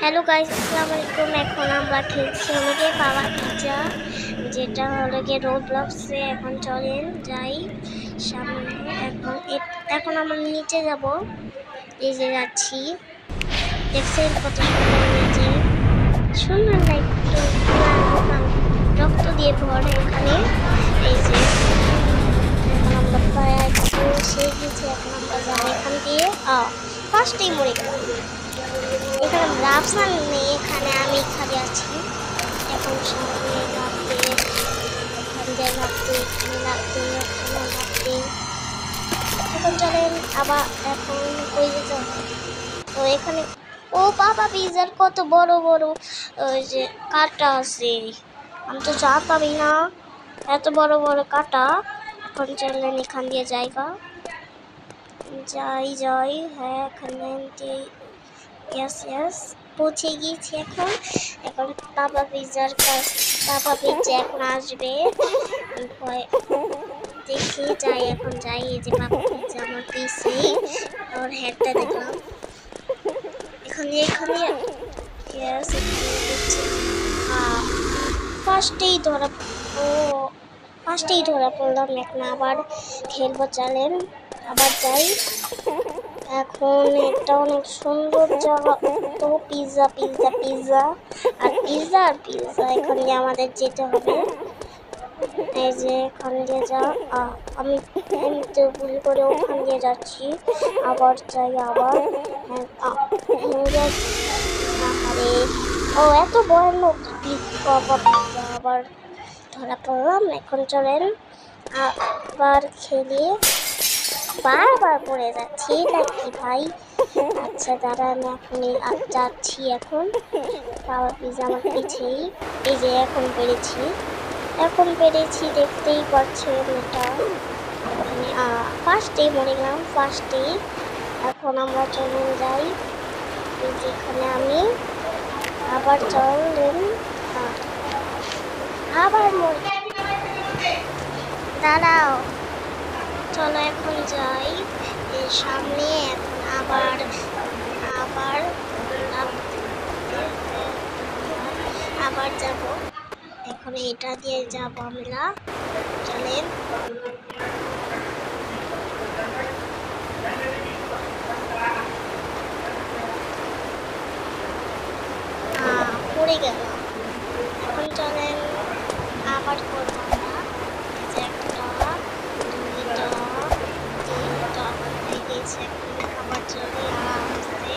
Hello guys, আসসালামু আলাইকুম। এখন আমরা খেলছি আমাদের পাওয়া পিৎজা, যেটা হলো গিয়ে রোবলক্সে। এখন চলেন যাই সামনে। এখন আমরা নিচে যাব। এই যে যাচ্ছি, দেখছেন কত সুন্দর নিচে। সুন্দর না একটু রক্ত দিয়ে ভরে এখানে। এই যে এখন আমরা প্রায় পৌঁছে গেছি। এখন আমরা যাবো এখান দিয়ে। ফার্স্টেই মরে গেলাম। এখানে রাফসান নেই, এখানে আমি খালি আছি। এখন সামনে লাগবে, এখান দিয়ে লাগবে, এখানে লাগবে, এখানে লাগবে। এখন চলেন আবার। এখন ওই যে তো এখানে ও বাবা, পিজার কত বড় বড় ওই যে কাটা আছে। আমি তো জানতামই না এত বড় বড় কাটা। এখন চলেন এখান দিয়ে জায়গা যাই। হ্যাঁ, এখানে ইয়েস পৌঁছে গিয়েছি। এখন পাপা পিৎজার এখন আসবে। দেখি যাই। এই যে পাপা পিৎজা আমার পিছে, ওর হেডটা দেখলাম এখানে দেখছি। ফার্স্টেই ধরা পড়লাম। এখন আবার খেলবো, চলেন আবার যাই। এখন এটা অনেক সুন্দর জায়গা, তো পিৎজা আর পিৎজা এখান দিয়ে আমাদের যেতে হবে। এই যে এখান দিয়ে আমি তো ভুল করে ওখান দিয়ে যাচ্ছি। আবার যাই আরে ও এত ভয়ানক পিৎজা আবার ধরা পড়লাম। এখন চলেন আবার খেলি। বারবার পড়ে যাচ্ছি নাকি ভাই? আচ্ছা দাঁড়ান, আমি যাচ্ছি। এখন পাওয়া পিৎজা আমার পিছেই। এই যে এখন পেরেছি দেখতেই পাচ্ছেন। এটা ফার্স্টেই মরে গেলাম। এখন আমরা চলে যাই। এই যেখানে আমি আবার চলেন আবার দাঁড়াও, চলো এখন যাই এর সামনে। এখন আবার যাব। এখন এটা দিয়ে যাব আমরা, চলেন। পড়ে গেলাম। এখন চলেন আবার করবো আমরা। একটা, দুইটা, তিনটা হয়ে গেছে। এখন আবার চলে আরামসে।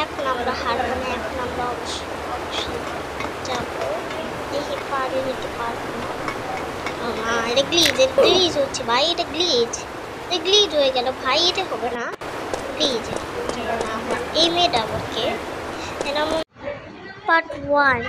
এখন আমরা হারবো না। এখন আমরা অবশ্যই যাবো। দেখি পারি নিতে পারবো না। এটা গ্লিচ হচ্ছে ভাই। এটা গ্লিচ হয়ে গেল ভাই। এটা হবে না, প্লিজ। এই মেয়েটা আমাকে পার্ট 1।